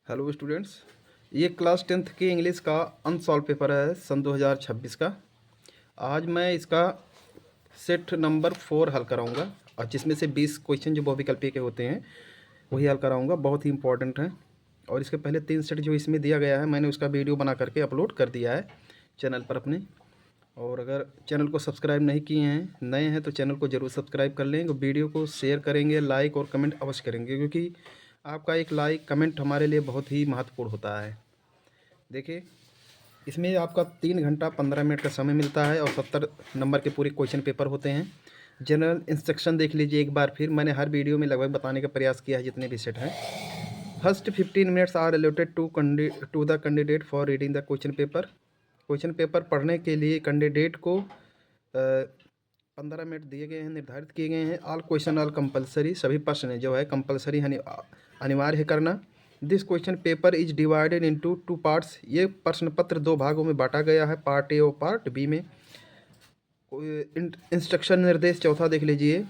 Hello students, ये class 10th के English का अनसॉल्व पेपर है सन 2026 का। आज मैं इसका सेट नंबर 4 हल कराऊंगा और जिसमें से 20 क्वेश्चन जो बहुविकल्पीय के होते हैं वही हल कराऊंगा। बहुत ही इंपॉर्टेंट है और इसके पहले 3 सेट जो इसमें दिया गया है मैंने उसका वीडियो बना करके अपलोड कर दिया है चैनल पर अपने। और अगर चैनल को सब्सक्राइब नहीं किए हैं, नए हैं, तो चैनल को ज़रूर सब्सक्राइब कर लेंगे। वीडियो को शेयर करेंगे, लाइक और कमेंट अवश्य करेंगे, क्योंकि आपका एक लाइक कमेंट हमारे लिए बहुत ही महत्वपूर्ण होता है। देखिए, इसमें आपका 3 घंटा 15 मिनट का समय मिलता है और 70 नंबर के पूरे क्वेश्चन पेपर होते हैं। जनरल इंस्ट्रक्शन देख लीजिए एक बार फिर, मैंने हर वीडियो में लगभग बताने का प्रयास किया है जितने भी सेट हैं। First 15 minutes are related to the candidate for reading the question paper. Question paper पढ़ने के लिए कैंडिडेट को 15 मिनट दिए गए हैं, निर्धारित किए गए हैं। ऑल क्वेश्चन ऑल कंपलसरी, सभी प्रश्न जो है कंपलसरी अनिवार्य है करना। This question paper is divided into 2 parts. ये प्रश्न पत्र 2 भागों में बांटा गया है, पार्ट ए और पार्ट बी में। इंस्ट्रक्शन निर्देश चौथा देख लीजिए।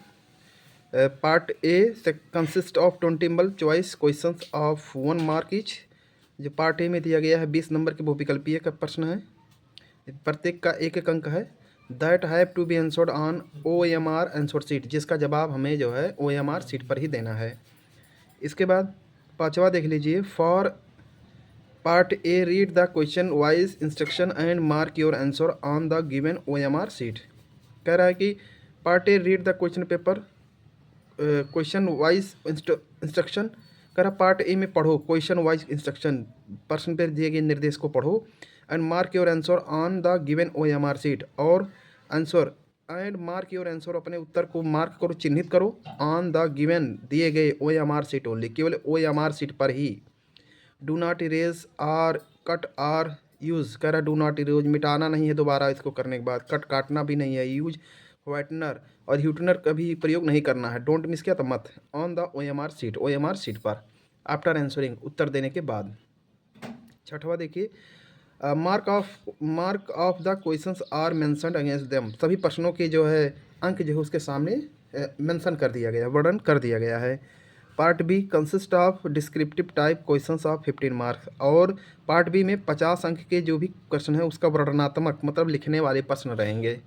Part A consist of 20 multiple choice questions of 1 mark each. जो पार्ट ए में दिया गया है 20 नंबर के बहुविकल्पीय का प्रश्न है, प्रत्येक का 1 अंक है। That have to be answered on OMR answer sheet, जिसका जवाब हमें जो है OMR सीट पर ही देना है। इसके बाद पांचवा देख लीजिए। For part A read the question wise instruction and mark your answer on the given OMR seat. कह रहा है कि part A read the question paper, question wise instruction. कह रहा पार्ट ए में पढ़ो क्वेश्चन वाइज इंस्ट्रक्शन, प्रश्न पर दिए गए निर्देश को पढ़ो। And mark your answer on the given OMR sheet, और answer and mark your answer, अपने उत्तर को मार्क करो, चिन्हित करो, ऑन द गिवन दिए गए OMR सीट ओनली, केवल OMR सीट पर ही। Do not erase or cut or use. कह रहा डू नॉट इरेज, मिटाना नहीं है दोबारा इसको करने के बाद, कट काटना भी नहीं है। यूज व्हाइटनर और ह्यूटनर का भी प्रयोग नहीं करना है, डोंट मिस किया तो मत। On the OMR sheet, OMR sheet पर, आफ्टर आंसरिंग, उत्तर देने के बाद। छठवा देखिए। Mark of the questions are mentioned against them. सभी प्रश्नों के जो है अंक जो है उसके सामने मेंशन कर दिया गया है, वर्णन कर दिया गया है। Part B consist of descriptive type questions of 15 marks. और पार्ट बी में 50 अंक के जो भी क्वेश्चन है उसका वर्णनात्मक मतलब लिखने वाले प्रश्न रहेंगे।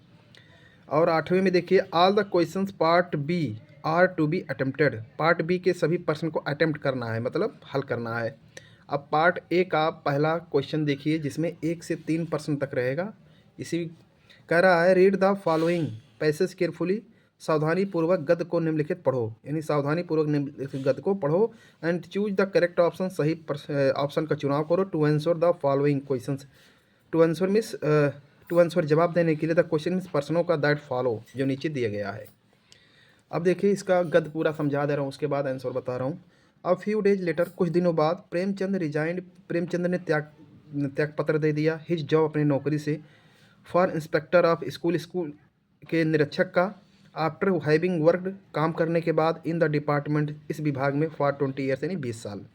और 8वें में देखिए। All the questions part B are to be attempted. Part B के सभी प्रश्न को अटेम्प्ट करना है, मतलब हल करना है। अब पार्ट ए का पहला क्वेश्चन देखिए जिसमें 1 से 3 प्रश्न तक रहेगा। इसी कह रहा है read the following passage carefully. सावधानी पूर्वक गद्य को निम्नलिखित पढ़ो, यानी सावधानी पूर्वक निम्नलिखित गद्य को पढ़ो। And choose the correct option, सही ऑप्शन का चुनाव करो। To answer the following question. To answer means to answer जवाब देने के लिए, द क्वेश्चन मीन्स प्रश्नों का दैट फॉलो जो नीचे दिया गया है। अब देखिए इसका गद्य पूरा समझा दे रहा हूँ, उसके बाद आंसर बता रहा हूँ। अब फ्यू डेज लेटर, कुछ दिनों बाद, प्रेमचंद रिजाइंड। प्रेमचंद ने त्याग पत्र दे दिया। हिज जॉब, अपनी नौकरी से। For inspector of school, school के निरीक्षक का। आफ्टर हैविंग वर्कड, काम करने के बाद। इन द डिपार्टमेंट, इस विभाग में। फॉर 20 ईयर्स, यानी 20 साल।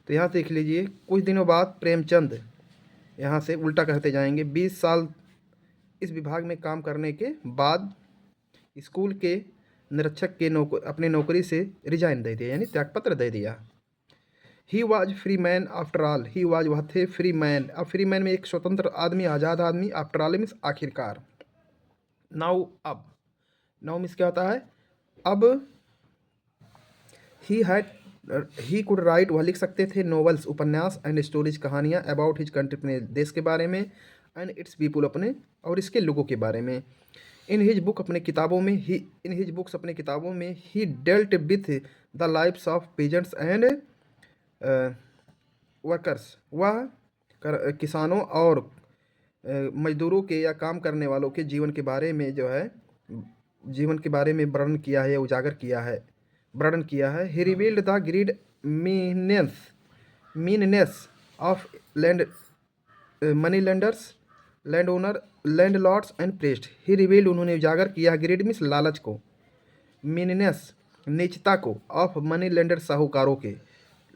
तो यहाँ देख लीजिए, कुछ दिनों बाद प्रेमचंद, यहाँ से उल्टा कहते जाएंगे, 20 साल इस विभाग में काम करने के बाद स्कूल के निरीक्षक के अपनी नौकरी से रिजाइन दे दिया, यानी त्यागपत्र दे दिया। He was free man after all. He was, वह थे, फ्री मैन। अब फ्री मैन में एक स्वतंत्र आदमी, आज़ाद आदमी। आफ्टर ऑल मीन्स आखिरकार। नाउ, अब। नाउ मीन्स क्या होता है अब। He had, he could write, वह लिख सकते थे, नॉवेल्स, उपन्यास, एंड स्टोरीज, कहानियाँ, अबाउट हिज कंट्री, अपने देश के बारे में। एंड इट्स पीपुल, अपने और इसके लोगों के बारे में। इन हिज बुक, अपने किताबों में। ही इन हिज बुक्स, अपने किताबों में। He dealt with the lifes of peasants and workers. वह किसानों और मजदूरों के या काम करने वालों के जीवन के बारे में जो है, जीवन के बारे में वर्णन किया है, उजागर किया है, वर्णन किया है। He revealed the greed meanness of land moneylenders, landowner, landlords and priest. He revealed, उन्होंने उजागर किया, ग्रीड मीन्स लालच को, मीननेस नीचता को, ऑफ मनी लेंडर, साहूकारों के,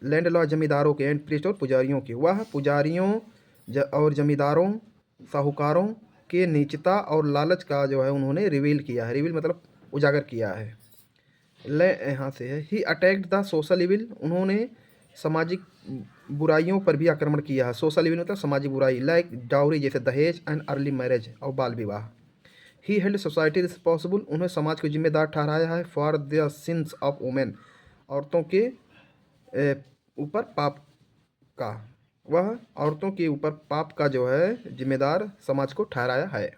लैंड लॉर्ड जमींदारों के, एंड प्रेस्ट और पुजारियों के। वह पुजारियों और जमींदारों, साहूकारों के नीचता और लालच का जो है उन्होंने रिवील किया है। रिवील मतलब उजागर किया है। ले यहाँ से है। ही अटैक्ड द सोशल इविल, उन्होंने सामाजिक बुराइयों पर भी आक्रमण किया है। सोशल इविल मतलब सामाजिक बुराई, लाइक डाउरी जैसे दहेज एंड अर्ली मैरिज और बाल विवाह। ही हेल्ड सोसाइटी रिस्पॉन्सिबल, उन्हें समाज को जिम्मेदार ठहराया है for the sins of women, औरतों के ऊपर पाप का, वह औरतों के ऊपर पाप का जो है जिम्मेदार समाज को ठहराया है।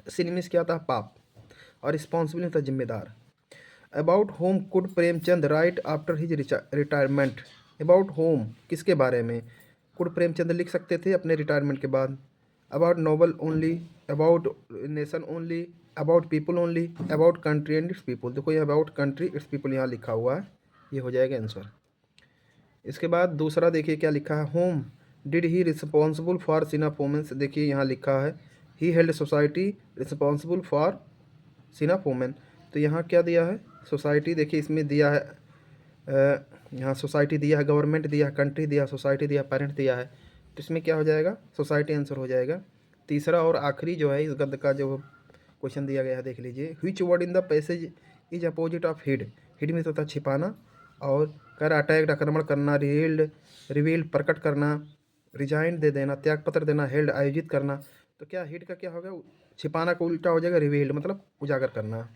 सिन मीन्स क्या था, पाप, और रिस्पॉन्सिबल होता है जिम्मेदार। About home could Premchand right after his retirement, about home किसके बारे में कुड प्रेमचंद लिख सकते थे अपने रिटायरमेंट के बाद। About noble only, about nation only, about people only, about country and its people. देखो ये अबाउट कंट्री इट्स पीपल यहाँ लिखा हुआ है, ये हो जाएगा आंसर। इसके बाद दूसरा देखिए क्या लिखा है, whom did he responsible for sin of women's. देखिए यहाँ लिखा है he held society responsible for sin of women, तो यहाँ क्या दिया है, सोसाइटी। देखिए इसमें दिया है यहाँ सोसाइटी दिया है, गवर्नमेंट दिया है, कंट्री दिया, सोसाइटी दिया, पेरेंट दिया है, तो इसमें क्या हो जाएगा, सोसाइटी आंसर हो जाएगा। तीसरा और आखिरी जो है इस गद्य का जो क्वेश्चन दिया गया है देख लीजिए, which word in the passage is opposite of hid. Hid में तो होता है छिपाना, और कर अटैक्ड आक्रमण करना, रिवील्ड प्रकट करना, रिजाइन दे देना, त्यागपत्र देना, हेल्ड आयोजित करना। तो क्या हिड का क्या होगा, छिपाना को उल्टा हो जाएगा रिवील्ड मतलब उजागर करना।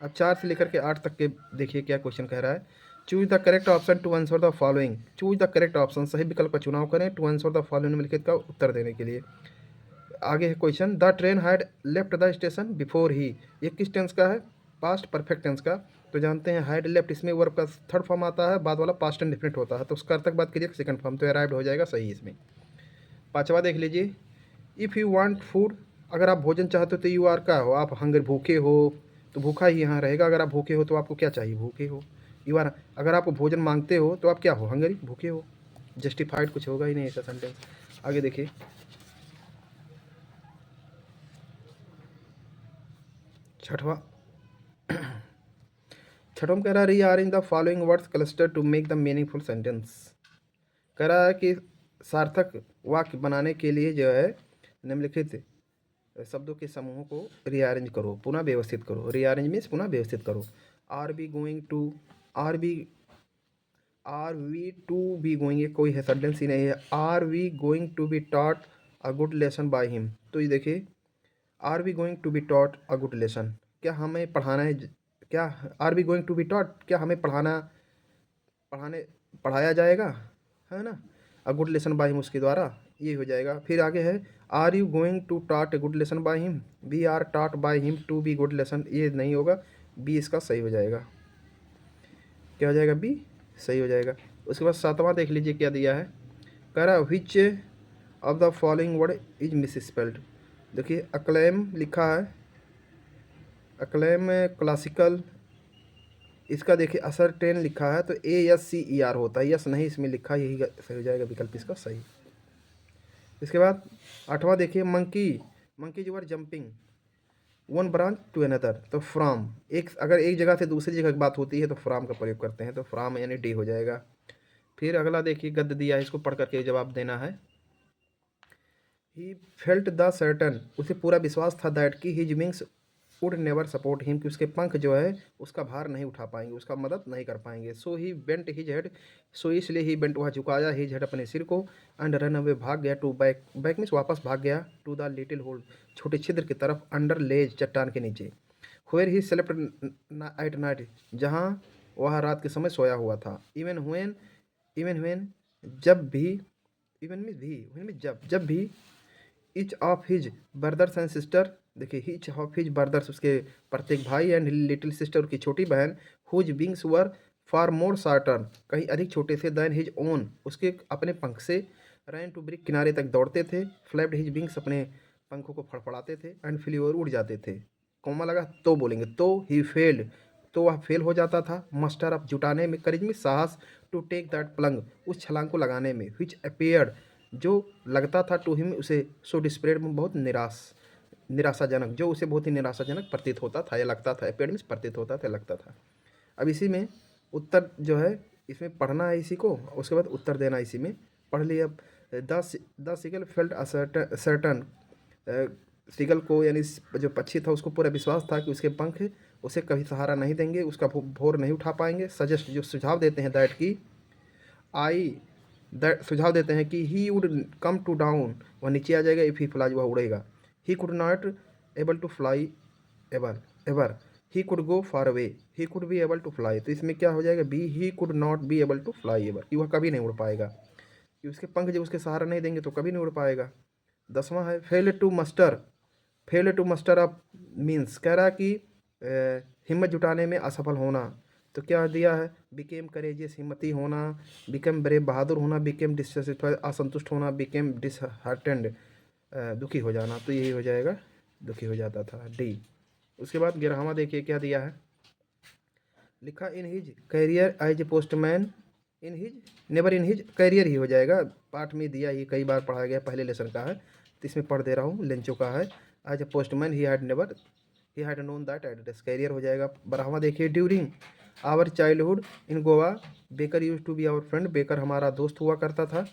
अब 4 से लेकर के 8 तक के देखिए क्या क्वेश्चन कह रहा है, choose the correct option to answer the following. Choose the correct option, सही विकल्प का चुनाव करें टू आंसर द फॉलोइंग निम्नलिखित का उत्तर देने के लिए। आगे है question, the train had left the station before he, ये किस टेंस का है, पास्ट परफेक्ट टेंस का। तो जानते हैं हैड लेफ्ट, इसमें वर्ब का थर्ड फॉर्म आता है, बाद वाला पास्ट एंड डेफिनेट होता है, तो उसका तक बात कीजिए सेकंड फॉर्म, तो अराइव्ड हो जाएगा सही इसमें। पांचवा देख लीजिए, इफ़ यू वांट फूड, अगर आप भोजन चाहते हो तो यू आर का हो, आप हंगर भूखे हो, तो भूखा ही यहाँ रहेगा। अगर आप भूखे हो तो आपको क्या चाहिए, भूखे हो, यू आर। अगर आप भोजन मांगते हो तो आप क्या हो, हंगरी, भूखे हो। जस्टिफाइड कुछ होगा ही नहीं ऐसा सेंटेंस। आगे देखिए, छठवा छठवा में कह रहा है rearrange the following words cluster to make the meaningful sentence. कह रहा है कि सार्थक वाक्य बनाने के लिए जो है निम्नलिखित शब्दों के समूहों को रीअरेंज करो, पुनः व्यवस्थित करो। रीअरेंज मीन्स पुनः व्यवस्थित करो। Are be going to, are we to be going, ये कोई है सेंटेंस ही नहीं है। Are we going to be taught a good lesson by him, तो ये देखिए are we going to be taught a good lesson, क्या हमें पढ़ाना है, क्या are we going to be taught, क्या हमें पढ़ाने पढ़ाया जाएगा, है ना, a good lesson by him उसके द्वारा, ये हो जाएगा। फिर आगे है are you going to taught a good lesson by him, we are taught by him to be good lesson, ये नहीं होगा, बी इसका सही हो जाएगा। क्या हो जाएगा, बी सही हो जाएगा। उसके बाद सातवां देख लीजिए क्या दिया है, कह रहा which of the following word is miss spelled. देखिए अक्लेम लिखा है, अक्लेम क्लासिकल, इसका देखिए असरटेन लिखा है, तो ASCER होता है, यस नहीं इसमें लिखा, यही सही हो जाएगा विकल्प इसका सही। इसके बाद आठवां देखिए, मंकी, मंकी जो are jumping one branch to another, तो फ्रॉम, एक अगर एक जगह से दूसरी जगह की बात होती है तो फ्रॉम का प्रयोग करते हैं, तो फ्रॉम यानी डी हो जाएगा। फिर अगला देखिए गद्य दिया है, इसको पढ़ करके जवाब देना है। ही फेल्ट द सर्टन, उसे पूरा विश्वास था दैट कि his wings would never support him, कि उसके पंख जो है उसका भार नहीं उठा पाएंगे, उसका मदद नहीं कर पाएंगे। सो ही बेंट हिज हेड, सो इसलिए ही बेंट, वह झुकाया हिज हेड अपने सिर को, एंड रन अवे भाग गया, टू बैक, बैक मीन्स वापस भाग गया, टू द लिटिल होल, छोटे छिद्र की तरफ, अंडर लेज चट्टान के नीचे, where he slept at night, जहाँ वह रात के समय सोया हुआ था। इवन व्हेन जब भी, इवन मीन्स भी, व्हेन मीन्स जब भी, each of his brothers and sister, देखिए ईच ऑफ हिज ब्रदर्स उसके प्रत्येक भाई, एंड लिटिल सिस्टर की छोटी बहन, हुज विंग्स वर फार मोर शार्टर, कहीं अधिक छोटे से, दैन हिज ओन, उसके अपने पंख से, रैन टू ब्रिक, किनारे तक दौड़ते थे, फ्लैप्ड हिज विंग्स, अपने पंखों को फड़फड़ाते थे, एंड फ्लीवर, उड़ जाते थे। कोमा लगा तो बोलेंगे, तो ही फेल्ड, तो वह फेल हो जाता था, मस्टर अप, जुटाने में, करेज में, साहस, टू टेक दैट प्लंग, उस छलांग को लगाने में, विच अपेयर्ड, जो लगता था, टू हिम उसे, सो डिस्प्रेड में बहुत निराशाजनक, जो उसे बहुत ही निराशाजनक प्रतीत होता था या लगता था, अपेयर्ड मीन्स प्रतीत होता था, लगता था। अब इसी में उत्तर जो है इसमें पढ़ना है इसी को, उसके बाद उत्तर देना इसी में, पढ़ लिया। द सिगल फेल्ट सर्टन, सीगल को यानी जो पक्षी था उसको पूरा विश्वास था कि उसके पंख उसे कभी सहारा नहीं देंगे, उसका भोर नहीं उठा पाएंगे। सजेस्ट जो सुझाव देते हैं दैट की आई सुझाव देते हैं कि he would come to down, वह नीचे आ जाएगा, इफ़ ही फ्लाइज, वह उड़ेगा। He could not able to fly ever ever, he could go far away, he could be able to fly. तो इसमें क्या हो जाएगा, be he could not be able to fly ever, कि वह कभी नहीं उड़ पाएगा, कि उसके पंख जब उसके सहारा नहीं देंगे तो कभी नहीं उड़ पाएगा। 10वां है fail to muster, fail to muster up means, कह रहा है कि हिम्मत जुटाने में असफल होना। तो क्या दिया है, बिकेम करेजियस, हिम्मती होना, बिकेम ब्रेव, बहादुर होना, बिकेम डिससेटिस्फाइड, असंतुष्ट होना, बिकेम डिसहार्टेंड, दुखी हो जाना। तो यही हो जाएगा, दुखी हो जाता था, डी। उसके बाद 11वां देखिए क्या दिया है, लिखा in his career as a postman, in his never, in his career he हो जाएगा, पाठ में दिया, ही कई बार पढ़ा गया, पहले लेसन का है तो इसमें पढ़ दे रहा हूँ, लेंचो का है। As a postman he had never, he had known that address, carrier हो जाएगा। 12वां देखिए, during our childhood in Goa baker use to be our friend, baker हमारा दोस्त हुआ करता था।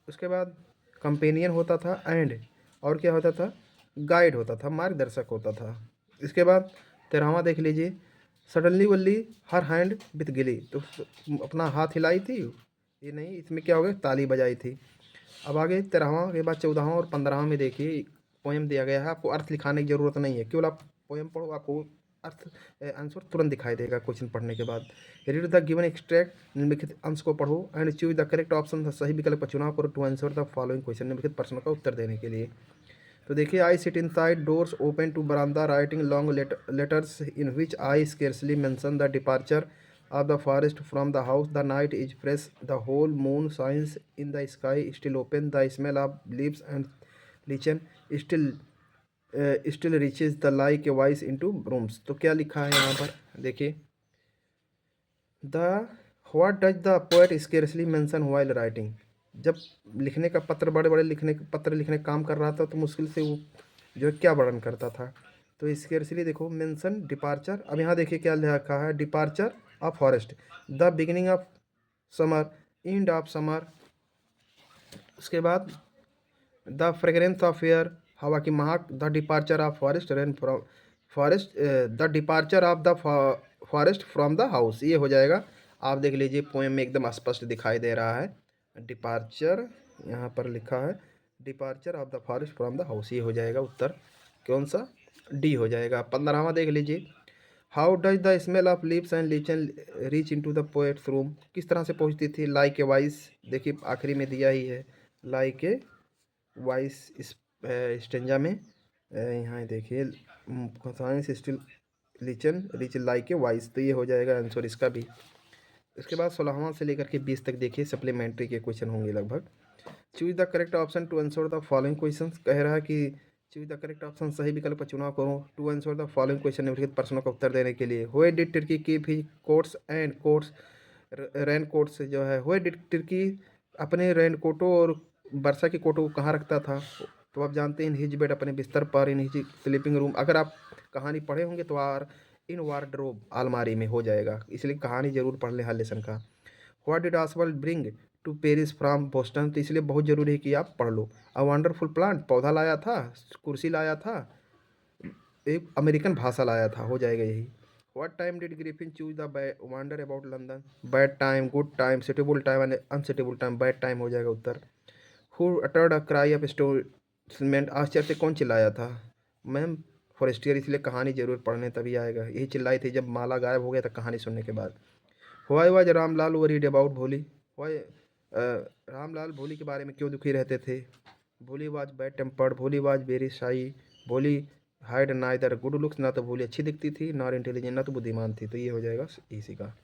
उसके बाद कंपेनियन होता था, एंड और क्या होता था, गाइड होता था, मार्गदर्शक होता था। इसके बाद 13वां देख लीजिए, suddenly Valli her hand with गिली, तो अपना हाथ हिलाई थी, ये नहीं, इसमें क्या हो गया, ताली बजाई थी। अब आगे 13वां के बाद 14वां और 15वां में देखिए पोएम दिया गया है, आपको अर्थ लिखाने की ज़रूरत नहीं है, केवल आप पोएम पढ़ो, आपको अर्थ आंसर तुरंत दिखाई देगा क्वेश्चन पढ़ने के बाद। रीड द गिवन एक्सट्रैक्ट, निम्नलिखित अंश को पढ़ो, and choose the correct option, सही विकल्प का चुनाव करो to answer the following question, निम्नलिखित प्रश्नों का उत्तर देने के लिए। तो देखिए, I sit inside doors open to बरामदा writing long letters in which I scarcely mention the departure of the forest from the house. The night is fresh, the whole moon shines in the sky, still open, the smell of leaves and lichen still reaches the like a voice into rooms. तो क्या लिखा है यहाँ पर देखिए, the what does the poet scarcely mention while writing, जब लिखने का पत्र, बड़े बड़े लिखने पत्र लिखने का काम कर रहा था तो मुश्किल से वो जो है क्या वर्णन करता था। तो स्केर्सली देखो, मेंशन डिपार्चर, अब यहाँ देखिए क्या लिखा है, departure of forest, the beginning of summer, end of summer. उसके बाद द फ्रेग्रेंस ऑफ एयर, हवा की महक, the departure of forest, rain from forest, the departure of the forest from the house, ये हो जाएगा। आप देख लीजिए पोएम में एकदम स्पष्ट दिखाई दे रहा है, डिपार्चर यहाँ पर लिखा है, departure of the forest from the house, ये हो जाएगा उत्तर, कौन सा, डी हो जाएगा। 15वां देख लीजिए, how does the smell of lips and lichen reach into the poet's room, किस तरह से पहुंचती थी, लाइक ए वॉइस, देखिए आखिरी में दिया ही है, लाइक ए वॉइस, इस स्टेंजा में यहाँ देखिए, science still lichen reach like a voice, तो ये हो जाएगा आंसर इसका भी। इसके बाद 16वां से लेकर के 20 तक देखिए सप्लीमेंट्री के क्वेश्चन होंगे लगभग। Choose the correct option to answer the following question, कह रहा है कि चूज द करेक्ट ऑप्शन, सही विकल्प का चुनाव करो to answer the following question, निम्नलिखित प्रश्नों का उत्तर देने के लिए। Where did Turkey keep his coats and coats, rain coats जो है, व्हेयर डिड टर्की अपने रेन कोटों और वर्षा की कोटों को कहाँ रखता था, तो आप जानते हैं इन हिज बेड, अपने बिस्तर पर, इन हिज स्लीपिंग रूम, अगर आप कहानी पढ़े होंगे तो इन वार्डरोब, अलमारी में हो जाएगा, इसलिए कहानी जरूर पढ़ लें हर लेसन का। What did Oswald bring to Paris from Boston, तो इसलिए बहुत ज़रूरी है कि आप पढ़ लो। अ वंडरफुल प्लांट, पौधा लाया था, कुर्सी लाया था, एक अमेरिकन भाषा लाया था, हो जाएगा यही। What time did Griffin choose the wander about London, bad time, good time, suitable time and unsuitable time, bad time हो जाएगा उत्तर। Who uttered a cry of astonishment, आश्चर्य से कौन चिल्लाया था, मैम फॉरेस्टियर, इसलिए कहानी जरूर पढ़ने तभी आएगा, यही चिल्लाई थी जब माला गायब हो गया था कहानी सुनने के बाद। Why was Ramlal worried about भोली, वाई रामलाल भोली के बारे में क्यों दुखी रहते थे, भोली वाज बैड टेम्पर्ड, भोली वाज वेरी शाई, भोली हाइड नाइदर गुड लुक्स, ना तो भोली अच्छी दिखती थी, नॉर इंटेलिजेंट, ना तो बुद्धिमान थी, तो ये हो जाएगा इसी का।